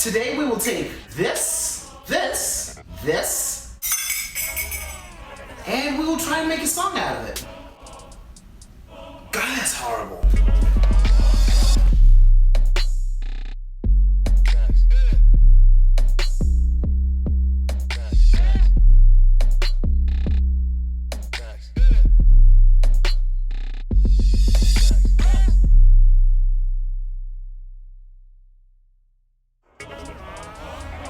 Today we will take this, and we will try and make a song out of it. God, that's horrible.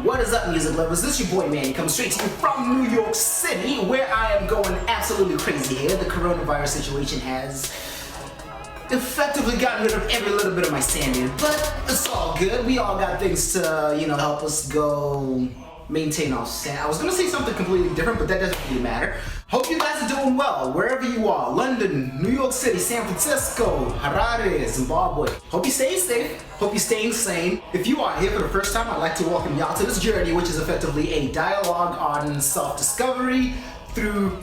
What is up, music lovers? This is your boy Manny, coming straight to you from New York City, where I am going absolutely crazy here. The coronavirus situation has effectively gotten rid of every little bit of my sanity, but it's all good. We all got things to, help us go maintain our sanity. I was gonna say something completely different, but that doesn't really matter. Hope you guys are doing well, wherever you are. London, New York City, San Francisco, Harare, Zimbabwe. Hope you stay safe. Hope you stay sane. If you are here for the first time, I'd like to welcome y'all to this journey, which is effectively a dialogue on self-discovery through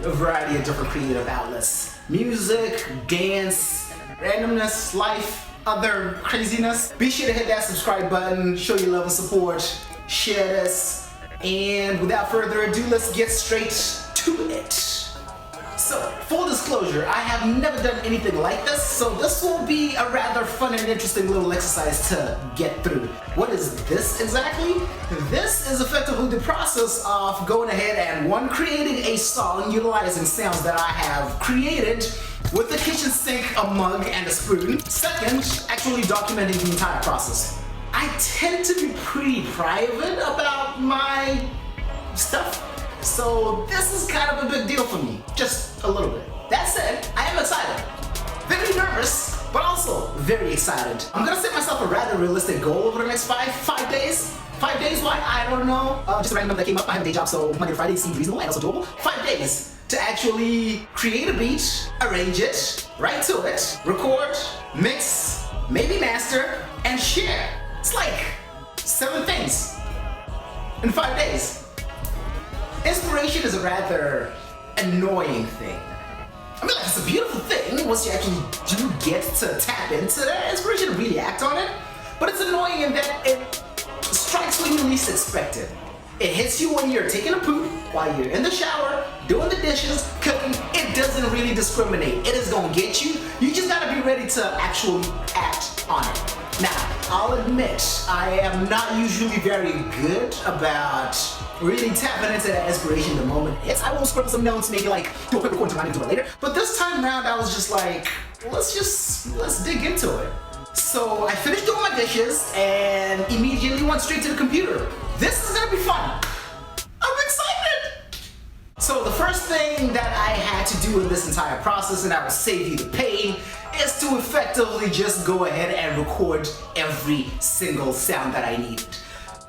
a variety of different creative outlets. Music, dance, randomness, life, other craziness. Be sure to hit that subscribe button, show your love and support, share this, and without further ado, let's get straight to it. So, full disclosure, I have never done anything like this, so this will be a rather fun and interesting little exercise to get through. What is this exactly? This is effectively the process of going ahead and creating a song utilizing sounds that I have created with a kitchen sink, a mug, and a spoon. Second, actually documenting the entire process. I tend to be pretty private about my stuff, so this is kind of a big deal for me, just a little bit. That said, I am excited. Very nervous, but also very excited. I'm gonna set myself a rather realistic goal over the next five days. 5 days, why? I don't know. Just a random number that came up. I have a day job, so Monday to Friday seems reasonable and also doable. 5 days to actually create a beat, arrange it, write to it, record, mix, maybe master, and share. It's like 7 things in 5 days. Inspiration is a rather annoying thing. I mean, like, it's a beautiful thing once you actually do get to tap into that inspiration and really act on it. But it's annoying in that it strikes when you least expect it. It hits you when you're taking a poop, while you're in the shower, doing the dishes, cooking. It doesn't really discriminate. It is gonna get you. You just gotta be ready to actually act on it. Now, I'll admit, I am not usually very good about really tapping into that inspiration the moment it hits. I will scribble some notes, maybe like do a quick recording to remind me to do it later. But this time around, I was just like, let's dig into it. So I finished doing my dishes and immediately went straight to the computer. This is gonna be fun. I'm excited. So the first thing that I had to do in this entire process, and I will save you the pain, is to effectively just go ahead and record every single sound that I needed.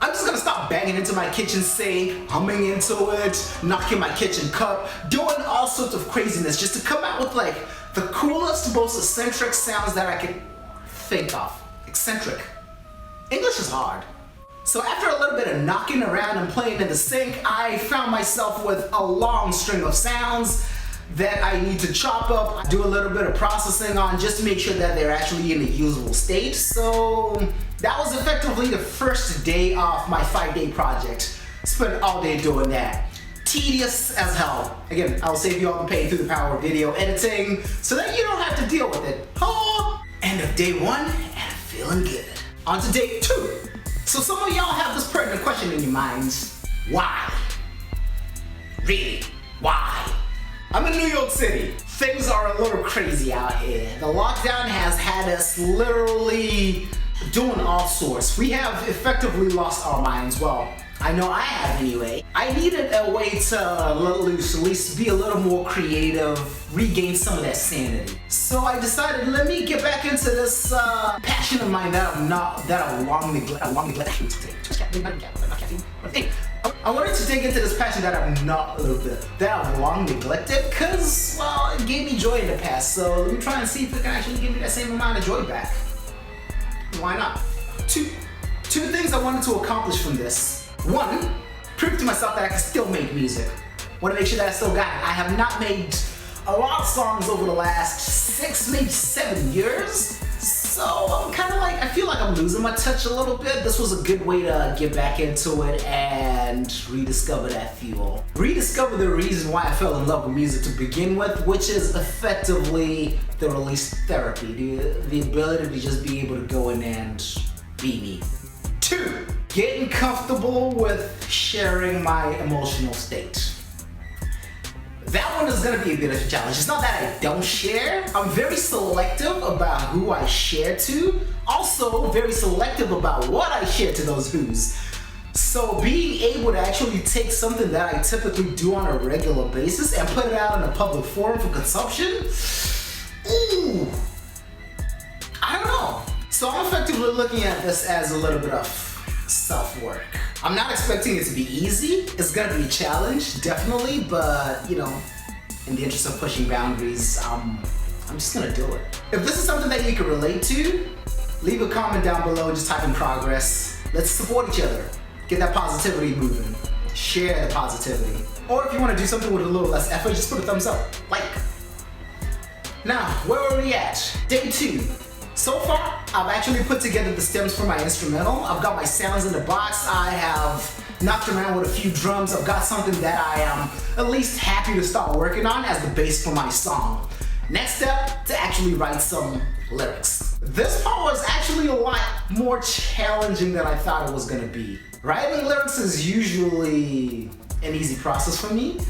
I'm just gonna stop banging into my kitchen sink, humming into it, knocking my kitchen cup, doing all sorts of craziness just to come out with like the coolest, most eccentric sounds that I could think of. Eccentric. English is hard. So after a little bit of knocking around and playing in the sink, I found myself with a long string of sounds that I need to chop up, do a little bit of processing on just to make sure that they're actually in a usable state. So that was effectively the first day of my 5-day project. Spent all day doing that. Tedious as hell. Again, I'll save you all the pain through the power of video editing so that you don't have to deal with it. Oh, end of day 1 and I'm feeling good. On to day 2. So some of y'all have this pertinent question in your minds. Why? Really? Why? I'm in New York City. Things are a little crazy out here. The lockdown has had us literally doing all sorts. We have effectively lost our minds. Well, I know I have anyway. I needed a way to let loose, at least be a little more creative, regain some of that sanity. So I decided, let me get back into this passion of mine that I've long neglected. I wanted to dig into this passion that I've long neglected because, well, it gave me joy in the past. So let me try and see if it can actually give me that same amount of joy back. Why not? Two things I wanted to accomplish from this. 1, prove to myself that I can still make music. Want to make sure that I still got it. I have not made a lot of songs over the last 6, maybe 7 years. So I'm kind of like, I feel like I'm losing my touch a little bit. This was a good way to get back into it and rediscover that fuel. Rediscover the reason why I fell in love with music to begin with, which is effectively the release therapy, the ability to just be able to go in and be me. 2, getting comfortable with sharing my emotional state. That one is gonna be a bit of a challenge. It's not that I don't share. I'm very selective about who I share to. Also very selective about what I share to those who's. So being able to actually take something that I typically do on a regular basis and put it out in a public forum for consumption, ooh, I don't know. So I'm effectively looking at this as a little bit of self-work. I'm not expecting it to be easy. It's gonna be a challenge, definitely, but you know, in the interest of pushing boundaries, I'm just gonna do it. If this is something that you can relate to, leave a comment down below, just type in progress. Let's support each other. Get that positivity moving. Share the positivity. Or if you wanna do something with a little less effort, just put a thumbs up, like. Now, where are we at? Day 2. So far, I've actually put together the stems for my instrumental. I've got my sounds in the box. I have knocked around with a few drums. I've got something that I am at least happy to start working on as the bass for my song. Next step, to actually write some lyrics. This part was actually a lot more challenging than I thought it was gonna be. Writing lyrics is usually an easy process for me.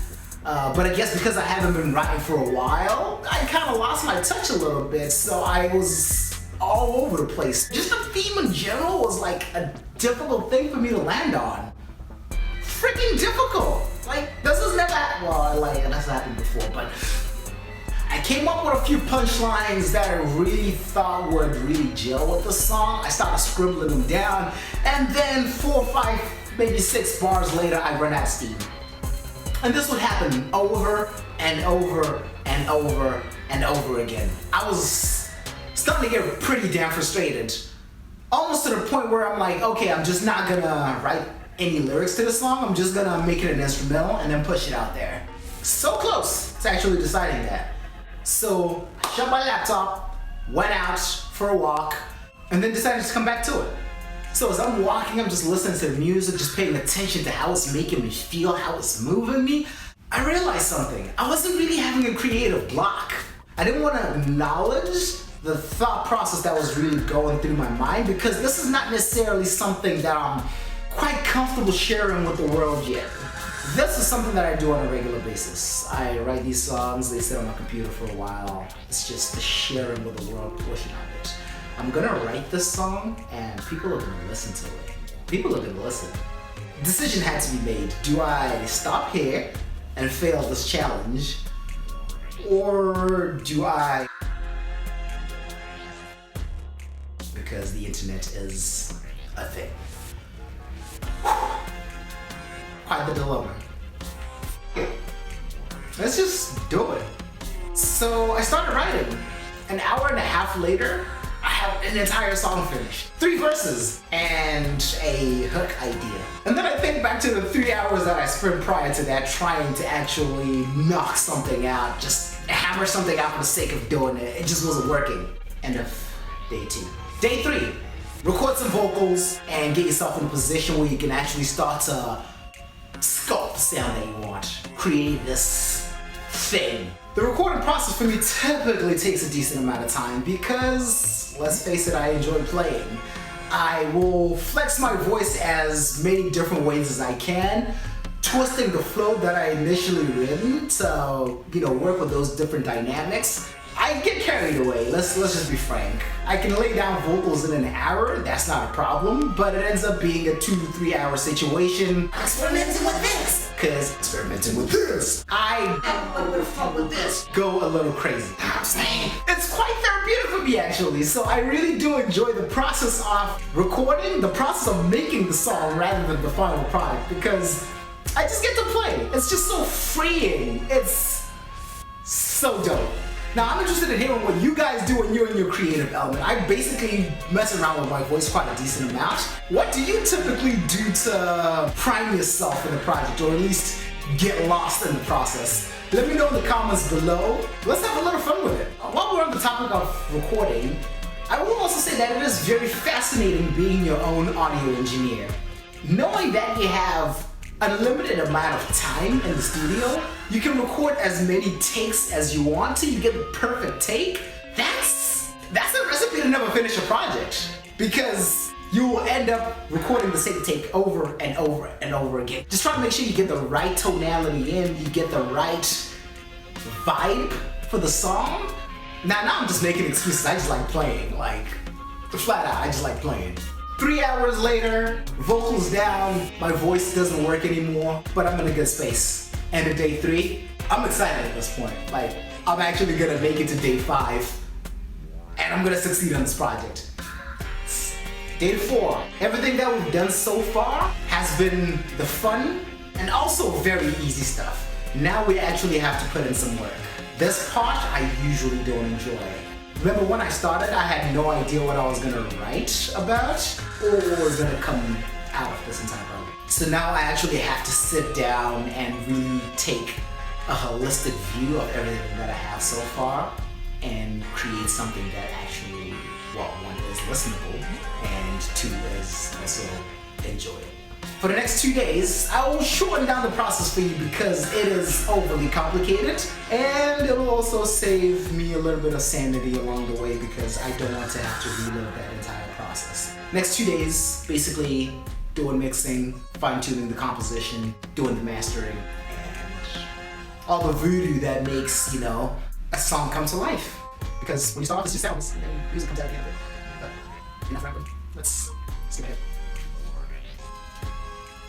But I guess because I haven't been writing for a while, I kind of lost my touch a little bit, so I was all over the place. Just the theme in general was like a difficult thing for me to land on. Freaking difficult! Like, this has never happened, well, like, that's happened before, but I came up with a few punchlines that I really thought would really gel with the song. I started scribbling them down, and then 4, 5, maybe 6 bars later, I run out of steam. And this would happen over and over and over and over again. I was starting to get pretty damn frustrated. Almost to the point where I'm like, okay, I'm just not gonna write any lyrics to the song. I'm just gonna make it an instrumental and then push it out there. So close to actually deciding that. So I shut my laptop, went out for a walk, and then decided to come back to it. So as I'm walking, I'm just listening to the music, just paying attention to how it's making me feel, how it's moving me. I realized something. I wasn't really having a creative block. I didn't want to acknowledge the thought process that was really going through my mind because this is not necessarily something that I'm quite comfortable sharing with the world yet. This is something that I do on a regular basis. I write these songs, they sit on my computer for a while. It's just the sharing with the world portion of it. I'm gonna write this song and people are gonna listen to it. People are gonna listen. Decision had to be made. Do I stop here and fail this challenge? Or do I... Because the internet is a thing. Quite the dilemma. Let's just do it. So I started writing. An hour and a half later, I have an entire song finished. 3 verses and a hook idea. And then I think back to the 3 hours that I spent prior to that trying to actually knock something out, just hammer something out for the sake of doing it. It just wasn't working. End of day 2. Day 3, record some vocals and get yourself in a position where you can actually start to sculpt the sound that you want. Create this thing. The recording process for me typically takes a decent amount of time because, let's face it, I enjoy playing. I will flex my voice as many different ways as I can, twisting the flow that I initially written to, work with those different dynamics. I get carried away, let's just be frank. I can lay down vocals in an hour, that's not a problem, but it ends up being a 2 to 3 hour situation. I'm experimenting with this! Cause experimenting with this, I have a little bit of fun with this. Go a little crazy. You know what I'm saying? It's quite therapeutic for me actually, so I really do enjoy the process of recording, the process of making the song rather than the final product because I just get to play. It's just so freeing. It's so dope. Now I'm interested in hearing what you guys do when you're in your creative element. I basically mess around with my voice quite a decent amount. What do you typically do to prime yourself in the project or at least get lost in the process? Let me know in the comments below. Let's have a little fun with it. While we're on the topic of recording, I will also say that it is very fascinating being your own audio engineer. Knowing that you have unlimited amount of time in the studio, you can record as many takes as you want to, you get the perfect take. That's a recipe to never finish a project, because you will end up recording the same take over and over and over again. Just try to make sure you get the right tonality in, you get the right vibe for the song. Now I'm just making excuses. I just like playing, like flat out, I just like playing. 3 hours later, vocals down, my voice doesn't work anymore, but I'm in a good space. End of day 3, I'm excited at this point. Like, I'm actually gonna make it to day 5, and I'm gonna succeed on this project. Day 4, everything that we've done so far has been the fun and also very easy stuff. Now we actually have to put in some work. This part I usually don't enjoy. Remember when I started, I had no idea what I was gonna write about or what was gonna come out of this entire project. So now I actually have to sit down and really take a holistic view of everything that I have so far and create something that actually, well, one is listenable and 2 is also enjoyable. For the next 2 days, I will shorten down the process for you because it is overly complicated, and it will also save me a little bit of sanity along the way because I don't want to have to relive that entire process. Next 2 days, basically doing mixing, fine-tuning the composition, doing the mastering, and all the voodoo that makes, you know, a song come to life. Because when you start off, it's just sounds, and then music comes out at the end of it. But enough rambling. Let's skip ahead.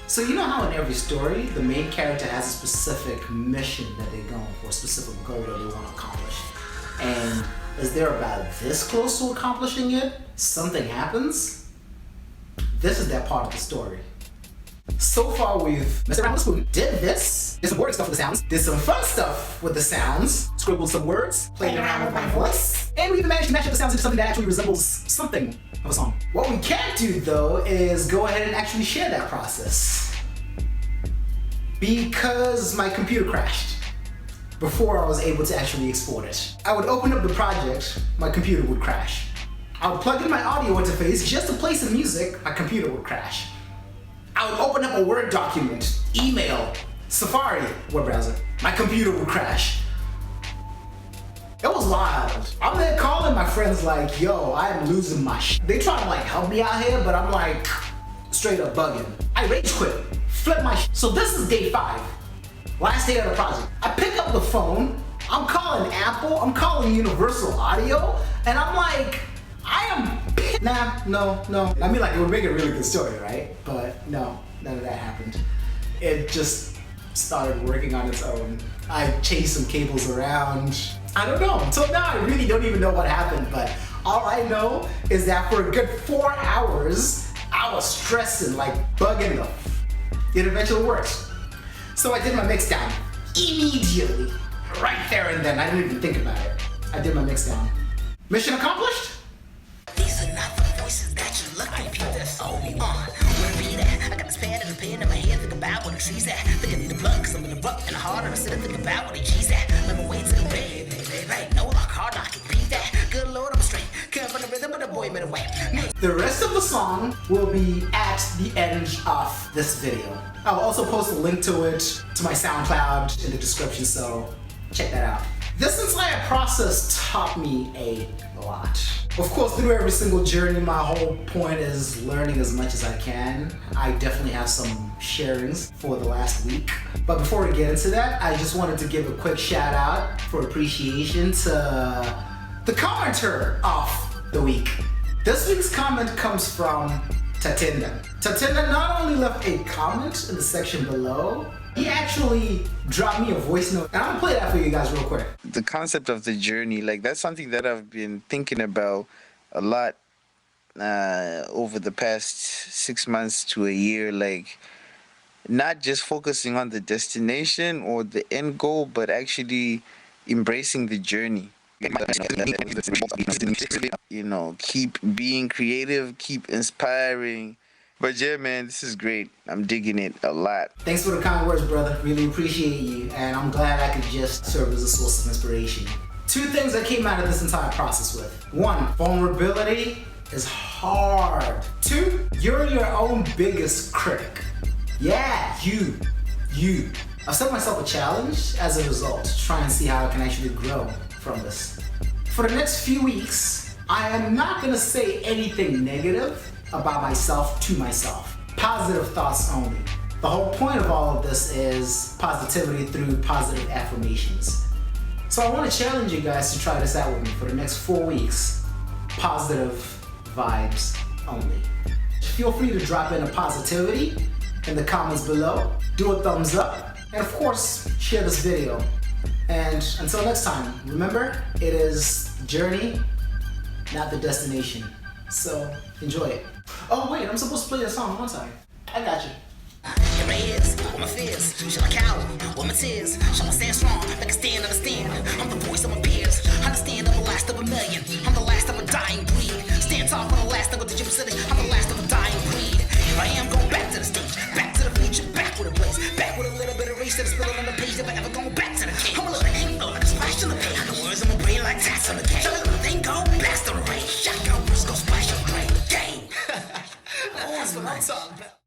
So you know how in every story, the main character has a specific mission that they're going for, a specific goal that they want to accomplish. And as they're about this close to accomplishing it, something happens. This is that part of the story. So far we've messed around with the spoon, did this, did some boring stuff with the sounds, did some fun stuff with the sounds, scribbled some words, played around with my voice, and we even managed to match up the sounds into something that actually resembles something of a song. What we can't do though is go ahead and actually share that process. Because my computer crashed before I was able to actually export it. I would open up the project, my computer would crash. I would plug in my audio interface just to play some music, my computer would crash. I would open up a Word document, email, Safari, web browser, my computer would crash. It was wild. I'm there calling my friends like, yo, I am losing my shit. They try to like help me out here, but I'm like straight up bugging. I rage quit, flip my shit. So this is day 5, last day of the project. I pick up the phone, I'm calling Apple, I'm calling Universal Audio, and I'm like, I am pissed. Nah, no. I mean, like, it would make a really good story, right? But no, none of that happened. It just started working on its own. I chased some cables around. I don't know. Until now, I really don't even know what happened, but all I know is that for a good 4 hours, I was stressing, like bugging them. It eventually worked. So I did my mix down immediately, right there and then. I didn't even think about it. I did my mix down. Mission accomplished? These are not the voices that you're looking for. Where be that? I got this pad and a pen in my head. Think about what the tree's at. Think I need a blunt cause I'm in the rough and the harder. I sit and think about what the cheese at. Let me wait till the bed, baby. No lock hard, I can beat that. Good lord, I'm straight. Come from the rhythm of the boy made a way. The rest of the song will be at the end of this video. I'll also post a link to it to my SoundCloud in the description, so check that out. This entire process taught me a lot. Of course, through every single journey, my whole point is learning as much as I can. I definitely have some sharings for the last week. But before we get into that, I just wanted to give a quick shout out for appreciation to the commenter of the week. This week's comment comes from Tatinda. Tatinda not only left a comment in the section below, he actually dropped me a voice note, and I'm gonna play that for you guys real quick. The concept of the journey, like that's something that I've been thinking about a lot over the past 6 months to a year, like not just focusing on the destination or the end goal, but actually embracing the journey. You know, keep being creative, keep inspiring. But yeah, man, this is great. I'm digging it a lot. Thanks for the kind words, brother. Really appreciate you, and I'm glad I could just serve as a source of inspiration. Two things I came out of this entire process with. One, vulnerability is hard. Two, you're your own biggest critic. Yeah, you. I've set myself a challenge as a result to try and see how I can actually grow from this. For the next few weeks, I am not gonna say anything negative about myself to myself. Positive thoughts only. The whole point of all of this is positivity through positive affirmations. So I want to challenge you guys to try this out with me for the next 4 weeks. Positive vibes only. Feel free to drop in a positivity in the comments below. Do a thumbs up. And of course, share this video. And until next time, remember, it is the journey, not the destination. So enjoy it. Oh wait, I'm supposed to play a song. One time. I got you. Here I is, with my fears. Shall I cower with my tears? Shall I stand strong, like I stand, understand? I'm the voice of my peers. Understand I'm the last of a million. I'm the last of a dying breed. Stand tall for the last of a digital city. I'm the last of a dying breed. Here I am, going back to the stage. Back to the future, back with a blaze. Back with a little bit of race that is spilling on the page. Never ever going back to the cave. I'm a little anglo, like a splash on the page. The words in my brain like tats on the cake. Shall I little thing go? Blast on the rain. Shotgun, Briscoe, splash on the rain. Gang. That's what I'm talking about.